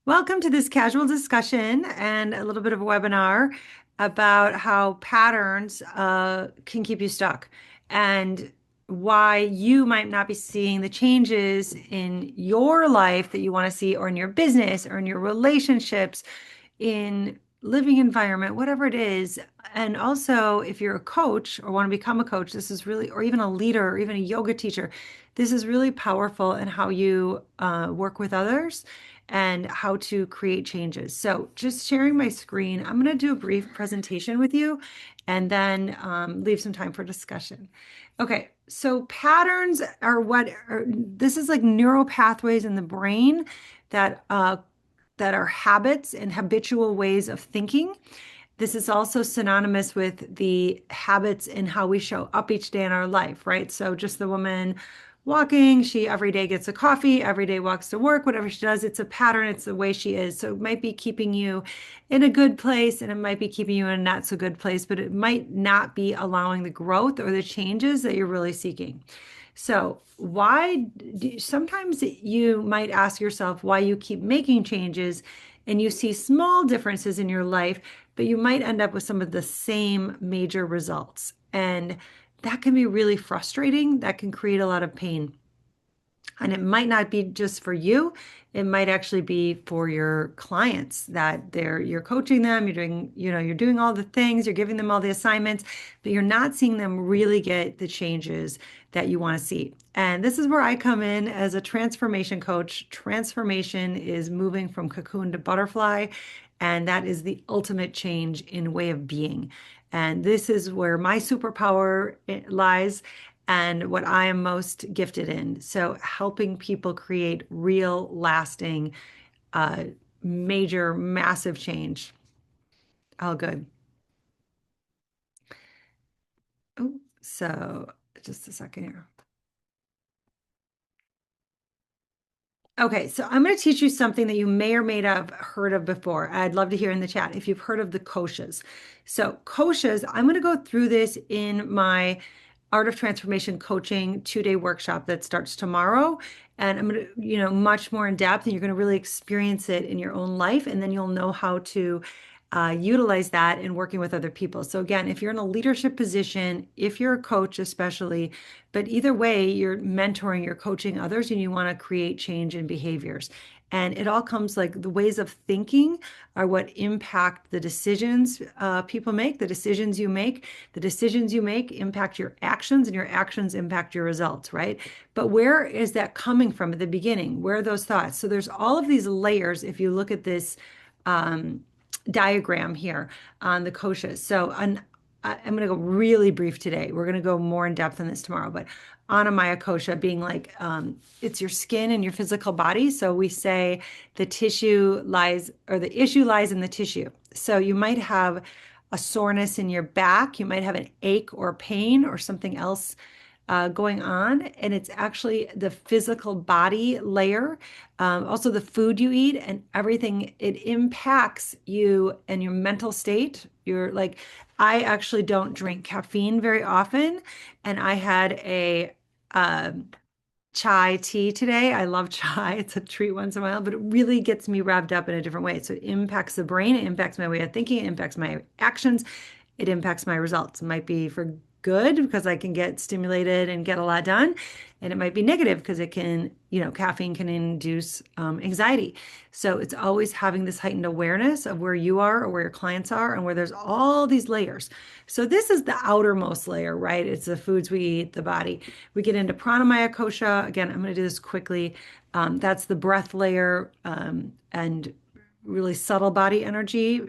Welcome to this casual discussion and a little bit of a webinar about how patterns can keep you stuck and why you might not be seeing the changes in your life that you want to see, or in your business, or in your relationships, in living environment, whatever it is. And also, if you're a coach or want to become a coach, this is really, or even a leader, or even a yoga teacher, this is really powerful in how you work with others and how to create changes. So, just sharing my screen, I'm going to do a brief presentation with you and then leave some time for discussion. Okay, so patterns are this is like neural pathways in the brain that that are habits and habitual ways of thinking. This is also synonymous with the habits in how we show up each day in our life, right? So just the woman walking, she every day gets a coffee, every day walks to work, whatever she does, it's a pattern, it's the way she is. So it might be keeping you in a good place and it might be keeping you in a not so good place, but it might not be allowing the growth or the changes that you're really seeking. So sometimes you might ask yourself why you keep making changes and you see small differences in your life, but you might end up with some of the same major results. And that can be really frustrating. That can create a lot of pain. And it might not be just for you. It might actually be for your clients that you're coaching them, you're doing all the things, you're giving them all the assignments, but you're not seeing them really get the changes that you want to see. And this is where I come in as a transformation coach. Transformation is moving from cocoon to butterfly, and that is the ultimate change in way of being. And this is where my superpower lies and what I am most gifted in. So, helping people create real, lasting, uh, major, massive change. All good. Oh, so just a second here. Okay, so I'm going to teach you something that you may or may not have heard of before. I'd love to hear in the chat if you've heard of the koshas. So, koshas, I'm going to go through this in my Art of Transformation coaching 2-day workshop that starts tomorrow. And I'm going to, much more in depth, and you're going to really experience it in your own life. And then you'll know how to utilize that in working with other people. So, again, if you're in a leadership position, if you're a coach, especially, but either way, you're mentoring, you're coaching others, and you want to create change in behaviors. And it all comes like the ways of thinking are what impact the decisions people make, the decisions you make. The decisions you make impact your actions, and your actions impact your results, right? But where is that coming from at the beginning? Where are those thoughts? So there's all of these layers if you look at this um, diagram here on the koshas. I'm going to go really brief today. We're going to go more in depth on this tomorrow, but Annamaya kosha being like it's your skin and your physical body. So we say the tissue lies, or the issue lies in the tissue. So you might have a soreness in your back, you might have an ache or pain or something else going on, and it's actually the physical body layer, also the food you eat and everything. It impacts you and your mental state. You're like, I actually don't drink caffeine very often, and I had a chai tea today. I love chai. It's a treat once in a while, but it really gets me revved up in a different way. So it impacts the brain, it impacts my way of thinking, it impacts my actions, it impacts my results. It might be for good because I can get stimulated and get a lot done. And it might be negative because it can, caffeine can induce anxiety. So it's always having this heightened awareness of where you are or where your clients are and where there's all these layers. So this is the outermost layer, right? It's the foods we eat, the body. We get into pranamaya kosha. Again, I'm going to do this quickly. That's the breath layer and really subtle body energy.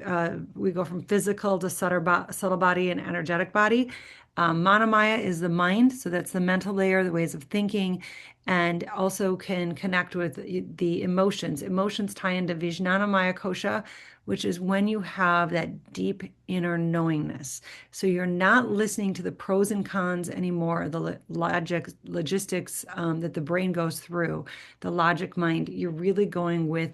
We go from physical to subtle body and energetic body. Manamaya is the mind, so that's the mental layer, the ways of thinking, and also can connect with the emotions. Emotions tie into Vijnanamaya kosha, which is when you have that deep inner knowingness. So you're not listening to the pros and cons anymore, the logistics that the brain goes through, the logic mind. You're really going with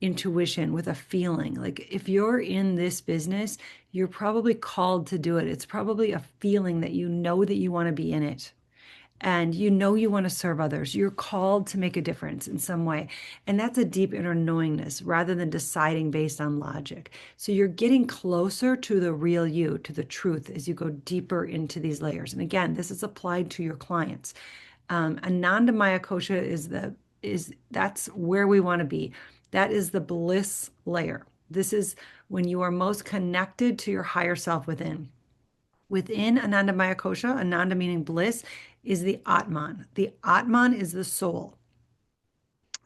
intuition, with a feeling. Like if you're in this business, you're probably called to do it. It's probably a feeling that you know that you want to be in it. and you know you want to serve others. You're called to make a difference in some way. And that's a deep inner knowingness rather than deciding based on logic. So you're getting closer to the real you, to the truth as you go deeper into these layers. And again, this is applied to your clients. Ananda Maya Kosha is that's where we want to be. That is the bliss layer. This is when you are most connected to your higher self within. Within Ananda Maya Kosha, Ananda meaning bliss, is the Atman. The Atman is the soul.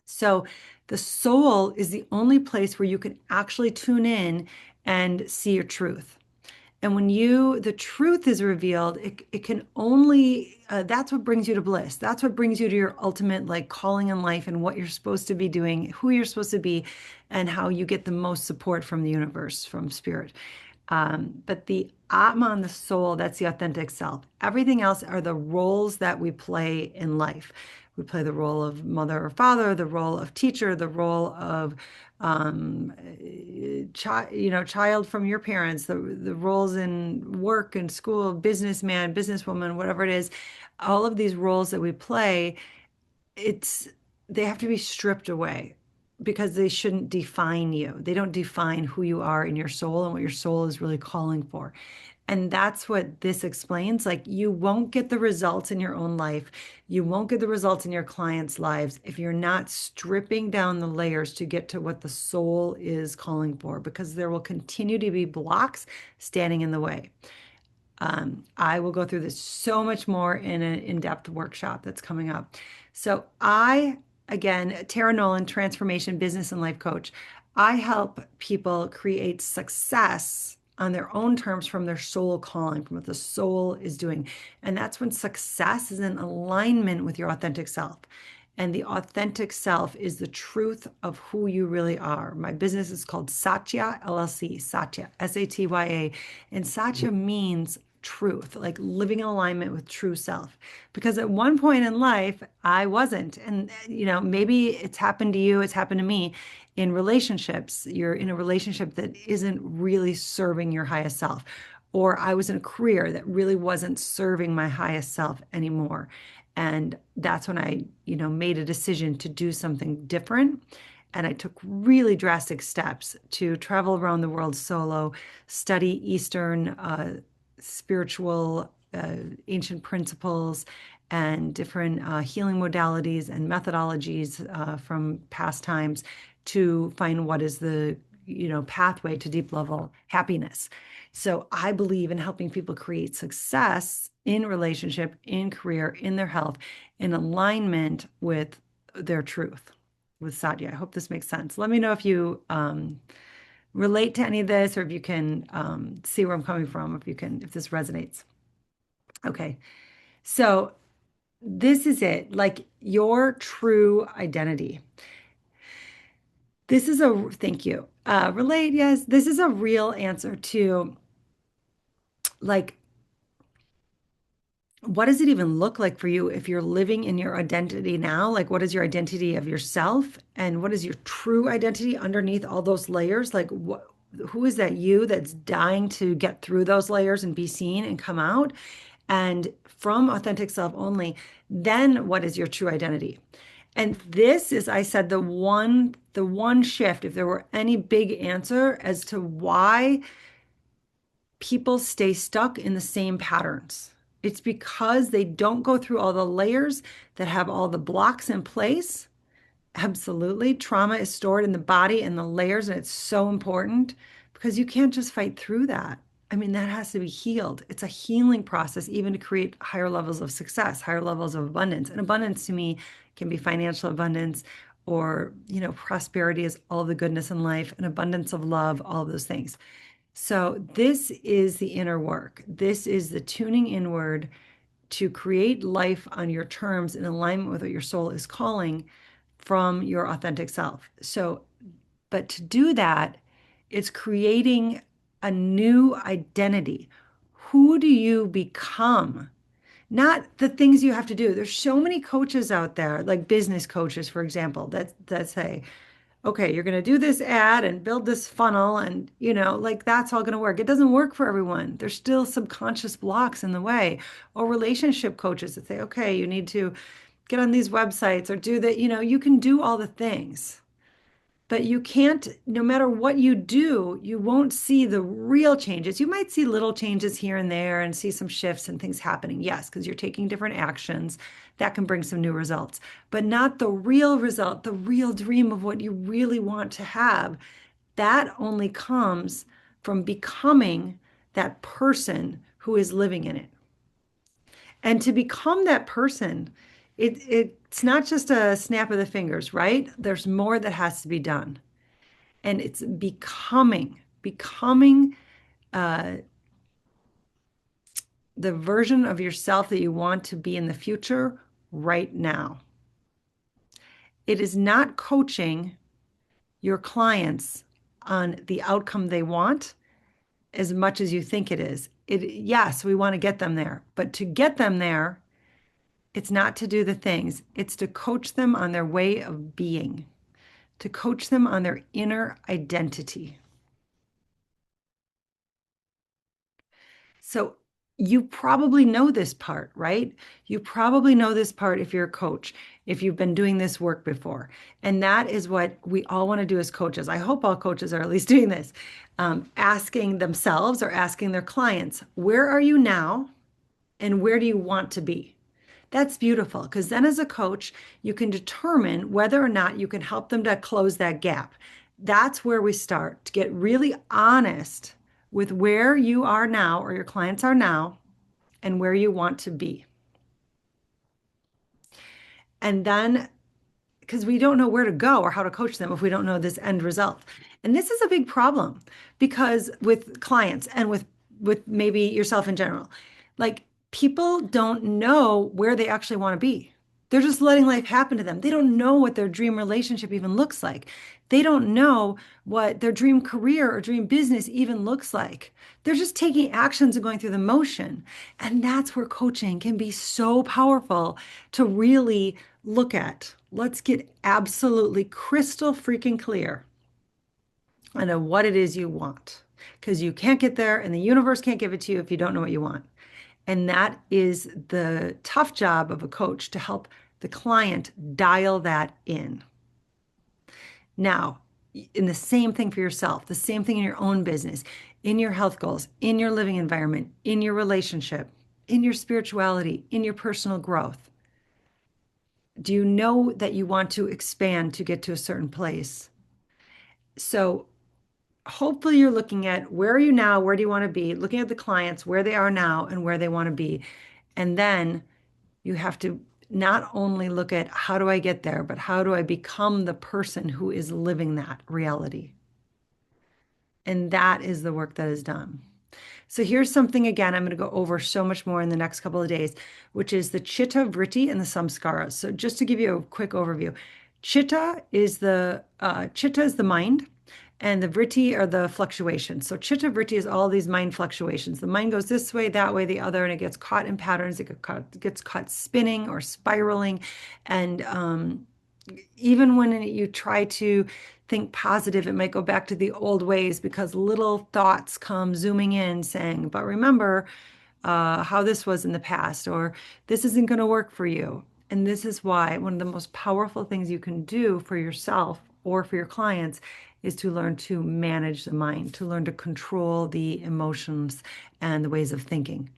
So the soul is the only place where you can actually tune in and see your truth. And when the truth is revealed, it can only, that's what brings you to bliss. That's what brings you to your ultimate like calling in life and what you're supposed to be doing, who you're supposed to be, and how you get the most support from the universe, from spirit. But the Atman, the soul, that's the authentic self. Everything else are the roles that we play in life. We play the role of mother or father, the role of teacher, the role of child from your parents, the roles in work and school, businessman, businesswoman, whatever it is. All of these roles that we play, it's they have to be stripped away because they shouldn't define you. They don't define who you are in your soul and what your soul is really calling for. And that's what this explains. Like, you won't get the results in your own life. You won't get the results in your clients' lives if you're not stripping down the layers to get to what the soul is calling for, because there will continue to be blocks standing in the way. I will go through this so much more in an in-depth workshop that's coming up. So again, Tara Nolan, transformation business and life coach. I help people create success on their own terms from their soul calling, from what the soul is doing. And that's when success is in alignment with your authentic self. And the authentic self is the truth of who you really are. My business is called Satya LLC, Satya, Satya. And Satya means truth, like living in alignment with true self. Because at one point in life, I wasn't. And, maybe it's happened to you, it's happened to me in relationships. You're in a relationship that isn't really serving your highest self. Or I was in a career that really wasn't serving my highest self anymore. And that's when I, made a decision to do something different. And I took really drastic steps to travel around the world solo, study Eastern spiritual ancient principles and different healing modalities and methodologies from past times to find what is the pathway to deep level happiness. So I believe in helping people create success in relationship, in career, in their health, in alignment with their truth, with Satya. I hope this makes sense. Let me know if you relate to any of this, or if you can see where I'm coming from, if this resonates. Okay, so this is it, like your true identity. Thank you. Relate, yes, this is a real answer to like, what does it even look like for you if you're living in your identity now? Like, what is your identity of yourself? And what is your true identity underneath all those layers? Like, who is that you that's dying to get through those layers and be seen and come out? And from authentic self only, then what is your true identity? And this is, I said, the one shift, if there were any big answer as to why people stay stuck in the same patterns. It's because they don't go through all the layers that have all the blocks in place. Absolutely. Trauma is stored in the body and the layers, and it's so important because you can't just fight through that. I mean, that has to be healed. It's a healing process, even to create higher levels of success, higher levels of abundance. And abundance to me can be financial abundance, or, prosperity is all the goodness in life, and abundance of love, all of those things. So this is the inner work. This is the tuning inward to create life on your terms in alignment with what your soul is calling from your authentic self. So, but to do that, it's creating a new identity. Who do you become? Not the things you have to do. There's so many coaches out there, like business coaches, for example, that say, okay, you're going to do this ad and build this funnel and, like that's all going to work. It doesn't work for everyone. There's still subconscious blocks in the way. Or relationship coaches that say, okay, you need to get on these websites or do that. You can do all the things. But you can't, no matter what you do, you won't see the real changes. You might see little changes here and there and see some shifts and things happening. Yes, because you're taking different actions that can bring some new results, but not the real result, the real dream of what you really want to have. That only comes from becoming that person who is living in it. And to become that person, it's not just a snap of the fingers, right? There's more that has to be done. And it's becoming uh, the version of yourself that you want to be in the future right now. It is not coaching your clients on the outcome they want as much as you think it is. Yes, we want to get them there, but to get them there, it's not to do the things, it's to coach them on their way of being, to coach them on their inner identity. So you probably know this part, right? You probably know this part if you're a coach, if you've been doing this work before. And that is what we all want to do as coaches. I hope all coaches are at least doing this, asking themselves or asking their clients, where are you now and where do you want to be? That's beautiful because then as a coach, you can determine whether or not you can help them to close that gap. That's where we start to get really honest with where you are now or your clients are now and where you want to be. And then, because we don't know where to go or how to coach them if we don't know this end result. And this is a big problem because with clients and with maybe yourself in general, like people don't know where they actually want to be. They're just letting life happen to them. They don't know what their dream relationship even looks like. They don't know what their dream career or dream business even looks like. They're just taking actions and going through the motion. And that's where coaching can be so powerful to really look at. Let's get absolutely crystal freaking clear on what it is you want. Because you can't get there and the universe can't give it to you if you don't know what you want. And that is the tough job of a coach to help the client dial that in. Now, in the same thing for yourself, the same thing in your own business, in your health goals, in your living environment, in your relationship, in your spirituality, in your personal growth. Do you know that you want to expand to get to a certain place? So hopefully you're looking at where are you now, where do you want to be, looking at the clients, where they are now and where they want to be. And then you have to not only look at how do I get there, but how do I become the person who is living that reality? And that is the work that is done. So here's something again, I'm going to go over so much more in the next couple of days, which is the Chitta Vritti and the Samskaras. So just to give you a quick overview, Chitta is the mind, and the Vritti are the fluctuations. So Chitta Vritti is all these mind fluctuations. The mind goes this way, that way, the other, and it gets caught in patterns. It gets caught spinning or spiraling, and even when you try to think positive, it might go back to the old ways because little thoughts come zooming in saying, but remember how this was in the past, or this isn't going to work for you. And this is why one of the most powerful things you can do for yourself or for your clients is to learn to manage the mind, to learn to control the emotions and the ways of thinking.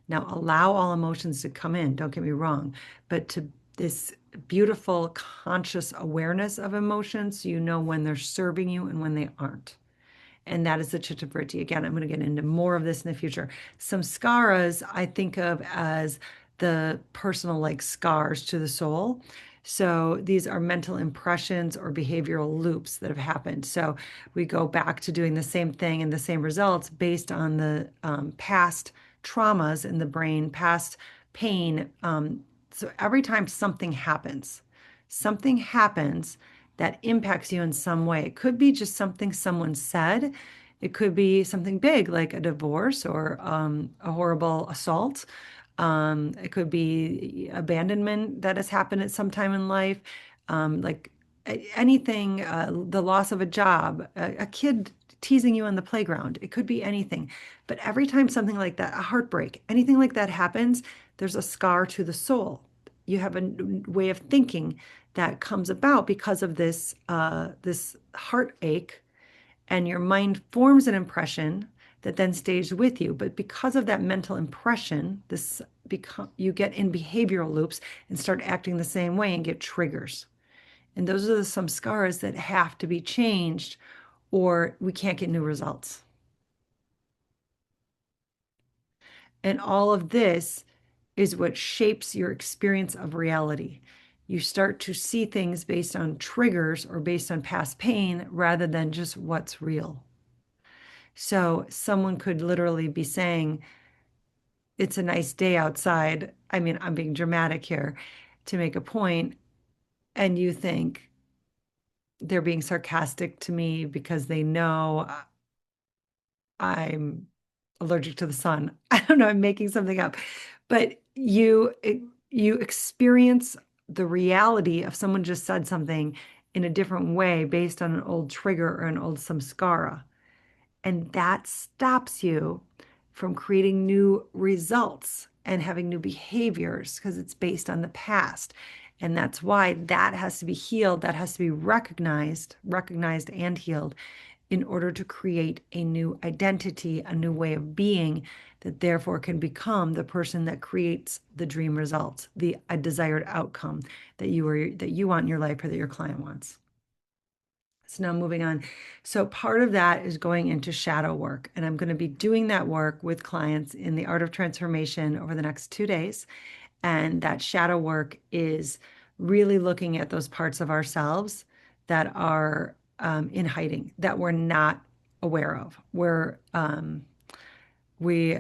Now, allow all emotions to come in, don't get me wrong, but to this beautiful conscious awareness of emotions so you know when they're serving you and when they aren't. And that is the Chitta Vritti. Again, I'm going to get into more of this in the future. Samskaras I think of as the personal like scars to the soul. So these are mental impressions or behavioral loops that have happened. So we go back to doing the same thing and the same results based on the past traumas in the brain, past pain. So every time something happens that impacts you in some way. It could be just something someone said. It could be something big like a divorce or a horrible assault. It could be abandonment that has happened at some time in life, like anything, the loss of a job, a kid teasing you on the playground. It could be anything. But every time something like that, a heartbreak, anything like that happens, there's a scar to the soul. You have a way of thinking that comes about because of this heartache, and your mind forms an impression that then stays with you. But because of that mental impression, this become you get in behavioral loops and start acting the same way and get triggers. And those are some scars that have to be changed, or we can't get new results. And all of this is what shapes your experience of reality. You start to see things based on triggers or based on past pain rather than just what's real. So someone could literally be saying, it's a nice day outside. I mean, I'm being dramatic here to make a point, and you think they're being sarcastic to me because they know I'm allergic to the sun. I don't know, I'm making something up. But you experience the reality of someone just said something in a different way based on an old trigger or an old samskara. And that stops you from creating new results and having new behaviors because it's based on the past. And that's why that has to be healed, that has to be recognized and healed in order to create a new identity, a new way of being that therefore can become the person that creates the dream results, the a desired outcome that you want in your life or that your client wants. So now moving on. So part of that is going into shadow work, and I'm going to be doing that work with clients in the Art of Transformation over the next 2 days. And that shadow work is really looking at those parts of ourselves that are in hiding, that we're not aware of. We,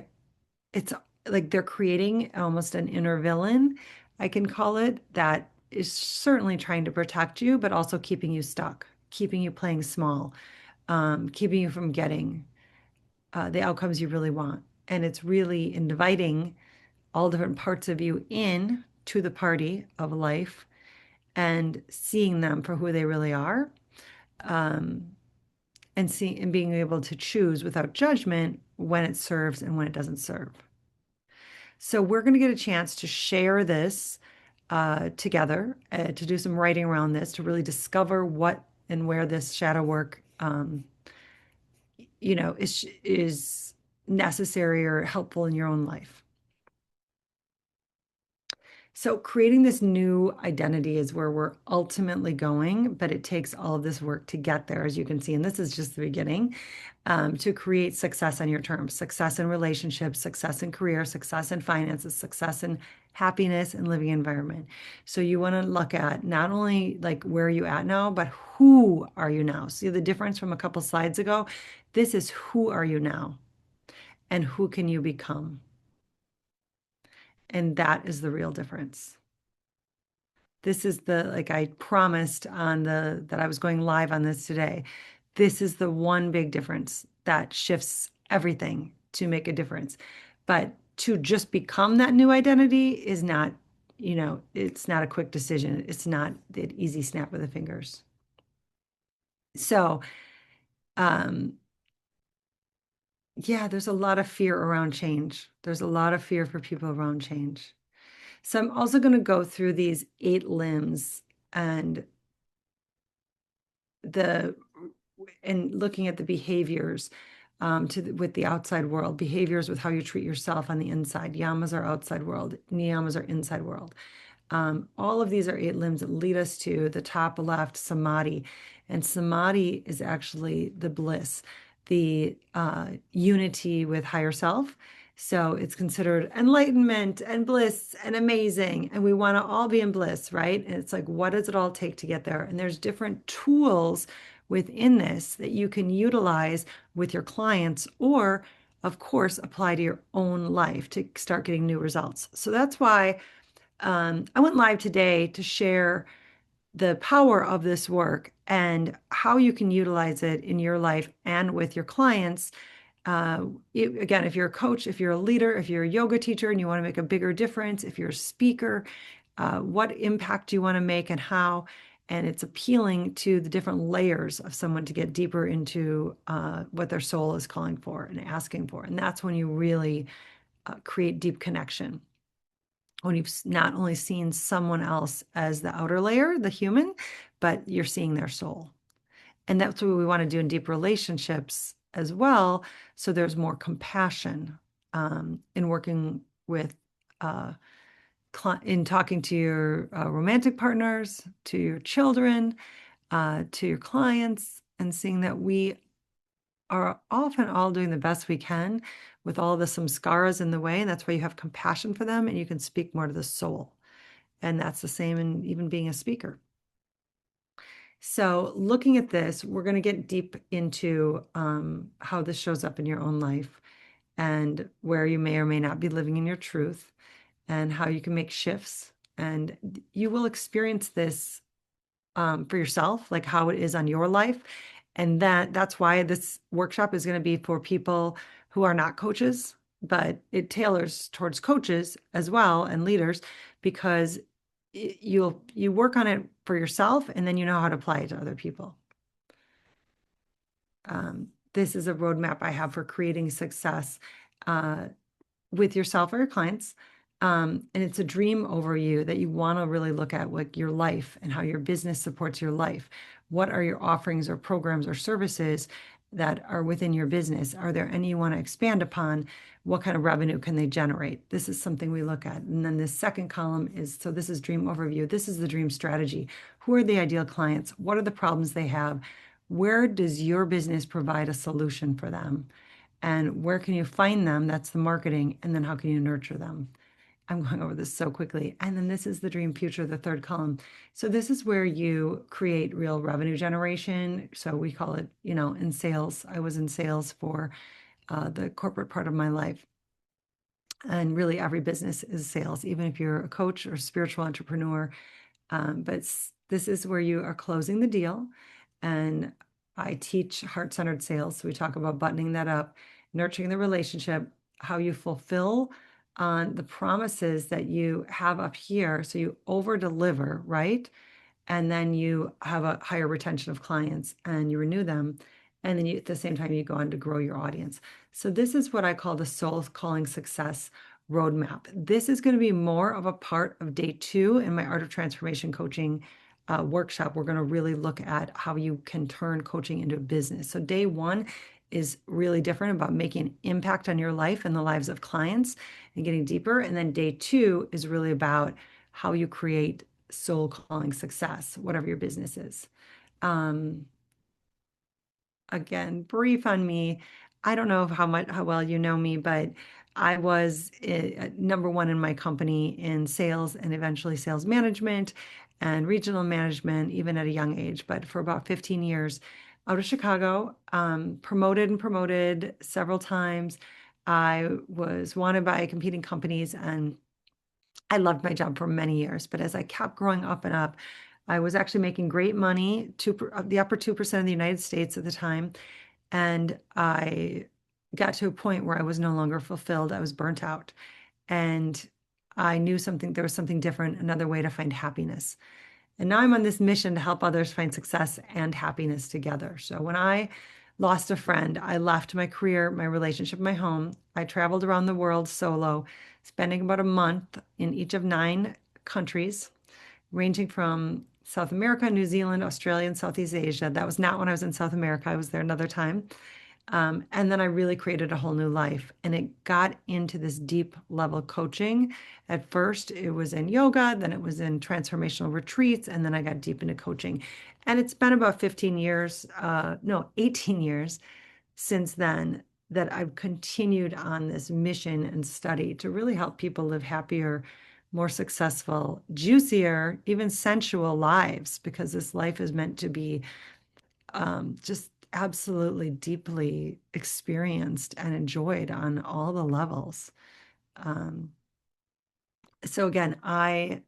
it's like they're creating almost an inner villain, I can call it, that is certainly trying to protect you, but also keeping you stuck, keeping you playing small, keeping you from getting the outcomes you really want. And it's really inviting all different parts of you in to the party of life and seeing them for who they really are, um, and seeing and being able to choose without judgment when it serves and when it doesn't serve. So we're going to get a chance to share this together, to do some writing around this, to really discover what and where this shadow work, is necessary or helpful in your own life. So creating this new identity is where we're ultimately going, but it takes all of this work to get there, as you can see. And this is just the beginning, to create success on your terms, success in relationships, success in career, success in finances, success in happiness and living environment. So you want to look at not only like where are you at now, but who are you now? See the difference from a couple slides ago? This is who are you now and who can you become? And that is the real difference. This is like I promised on that I was going live on this today. This is the one big difference that shifts everything to make a difference. But to just become that new identity is not, it's not a quick decision. It's not the easy snap of the fingers. So, um, yeah, there's a lot of fear around change. There's a lot of fear for people around change. So I'm also going to go through these 8 limbs and the and looking at the behaviors with the outside world, behaviors with how you treat yourself on the inside. Yamas are outside world, niyamas are inside world. All of these are 8 limbs that lead us to the top left, samadhi. And samadhi is actually the bliss, the unity with higher self. So it's considered enlightenment and bliss and amazing. And we want to all be in bliss, right? And it's like, what does it all take to get there? And there's different tools within this that you can utilize with your clients or, of course, apply to your own life to start getting new results. So that's why I went live today to share the power of this work and how you can utilize it in your life and with your clients. Again, if you're a coach, if you're a leader, if you're a yoga teacher and you want to make a bigger difference, if you're a speaker, what impact do you want to make and how? and it's appealing to the different layers of someone to get deeper into what their soul is calling for and asking for. And that's when you really create deep connection. When you've not only seen someone else as the outer layer, the human, but you're seeing their soul. And that's what we want to do in deep relationships as well. So there's more compassion in working with, in talking to your romantic partners, to your children, to your clients, and seeing that we are often all doing the best we can with all the samskaras in the way. And that's why you have compassion for them and you can speak more to the soul. And that's the same in even being a speaker. So looking at this, we're going to get deep into how this shows up in your own life and where you may or may not be living in your truth and how you can make shifts. And you will experience this for yourself, like how it is on your life. And that's why this workshop is going to be for people who are not coaches, but it tailors towards coaches as well and leaders, because you work on it for yourself and then you know how to apply it to other people. This is a roadmap I have for creating success with yourself or your clients. And it's a dream over you that you want to really look at, like your life and how your business supports your life. What are your offerings or programs or services that are within your business? Are there any you want to expand upon? What kind of revenue can they generate? This is something we look at. And then the second column is, so this is dream overview. This is the dream strategy. Who are the ideal clients? What are the problems they have? Where does your business provide a solution for them? And where can you find them? That's the marketing. And then how can you nurture them? I'm going over this so quickly. And then this is the dream future, the third column. So this is where you create real revenue generation. So we call it, in sales. I was in sales for the corporate part of my life. And really every business is sales, even if you're a coach or spiritual entrepreneur. But this is where you are closing the deal. And I teach heart-centered sales. So we talk about buttoning that up, nurturing the relationship, how you fulfill on the promises that you have up here. So you over deliver, right? And then you have a higher retention of clients and you renew them. And then at the same time, you go on to grow your audience. So this is what I call the Soul Calling Success Roadmap. This is going to be more of a part of day 2 in my Art of Transformation coaching workshop. We're going to really look at how you can turn coaching into a business. So day 1 is really different, about making an impact on your life and the lives of clients and getting deeper. And then day 2 is really about how you create soul calling success, whatever your business is. Again, brief on me. I don't know how well you know me, but I was number 1 in my company in sales and eventually sales management and regional management, even at a young age. But for about 15 years, out of Chicago, promoted several times. I was wanted by competing companies and I loved my job for many years. But as I kept growing up and up, I was actually making great money, the upper 2% of the United States at the time. And I got to a point where I was no longer fulfilled. I was burnt out. And I knew there was something different, another way to find happiness. And now I'm on this mission to help others find success and happiness together. So when I lost a friend, I left my career, my relationship, my home. I traveled around the world solo, spending about a month in each of 9 countries, ranging from South America, New Zealand, Australia, and Southeast Asia. That was not when I was in South America. I was there another time. And then I really created a whole new life. And it got into this deep level coaching. At first, it was in yoga, then it was in transformational retreats, and then I got deep into coaching. And it's been about 18 years since then that I've continued on this mission and study to really help people live happier, more successful, juicier, even sensual lives, because this life is meant to be just absolutely deeply experienced and enjoyed on all the levels. So again, I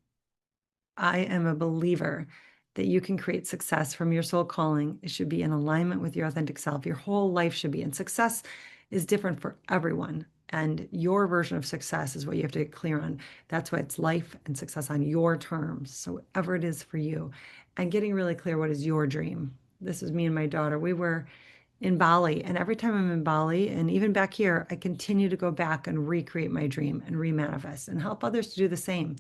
am a believer that you can create success from your soul calling. It should be in alignment with your authentic self. Your whole life should be. And success is different for everyone. And your version of success is what you have to get clear on. That's why it's life and success on your terms. So whatever it is for you, and getting really clear, what is your dream? This is me and my daughter. We were in Bali, and every time I'm in Bali, and even back here, I continue to go back and recreate my dream and remanifest and help others to do the same,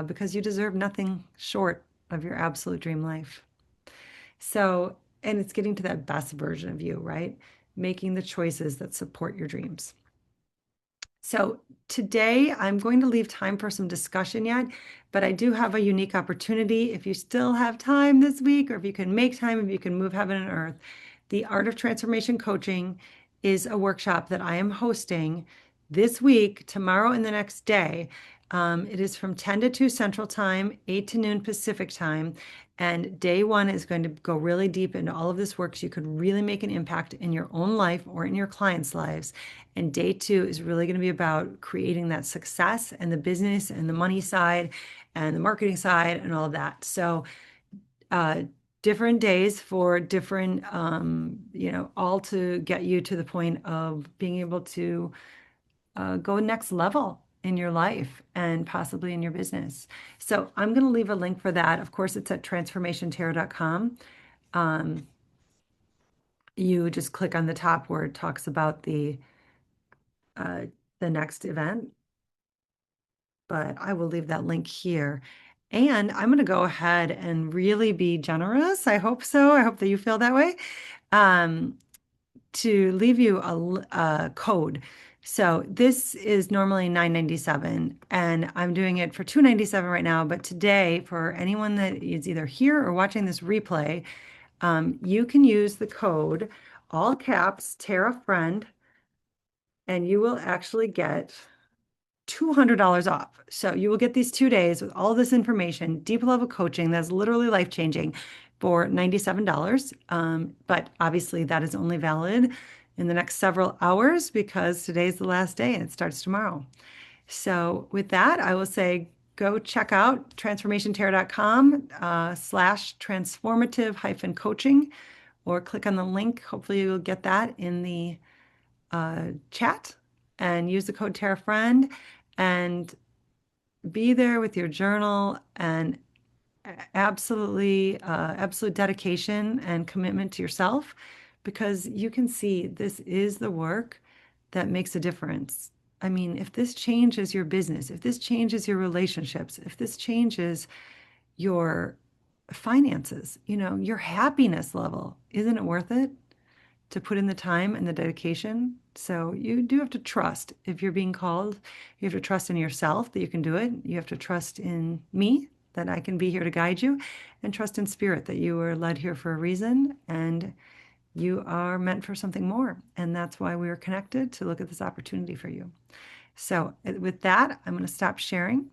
because you deserve nothing short of your absolute dream life. So, and it's getting to that best version of you, right? Making the choices that support your dreams. So today I'm going to leave time for some discussion yet, but I do have a unique opportunity. If you still have time this week, or if you can make time, if you can move heaven and earth, the Art of Transformation Coaching is a workshop that I am hosting this week, tomorrow, and the next day. It is from 10 to 2 Central Time, 8 to noon Pacific Time. And day one is going to go really deep into all of this work so you could really make an impact in your own life or in your clients' lives. And day two is really going to be about creating that success and the business and the money side and the marketing side and all of that. So, different days for different, all to get you to the point of being able to go next level in your life and possibly in your business. So I'm going to leave a link for that. Of course, it's at transformationtarot.com. Um, you just click on the top where it talks about uh, the next event, but I will leave that link here. And I'm going to go ahead and really be generous. I hope so. I hope that you feel that way. Um, to leave you a code. So this is normally $9.97, and I'm doing it for $2.97 right now. But today, for anyone that is either here or watching this replay, you can use the code, all caps, Tara Friend, and you will actually get $200 off. So you will get these 2 days with all this information, deep level coaching that's literally life changing for $97. But obviously, that is only valid in the next several hours because today's the last day and it starts tomorrow. So with that, I will say go check out transformationtarot.com slash transformative hyphen coaching, or click on the link. Hopefully, you'll get that in the chat, and use the code TaraFriend and be there with your journal and absolute dedication and commitment to yourself, because you can see this is the work that makes a difference. I mean, if this changes your business, if this changes your relationships, if this changes your finances, your happiness level, isn't it worth it to put in the time and the dedication? So you do have to trust if you're being called. You have to trust in yourself that you can do it. You have to trust in me that I can be here to guide you, and trust in spirit that you were led here for a reason and you are meant for something more. And that's why we are connected, to look at this opportunity for you. So with that, I'm going to stop sharing.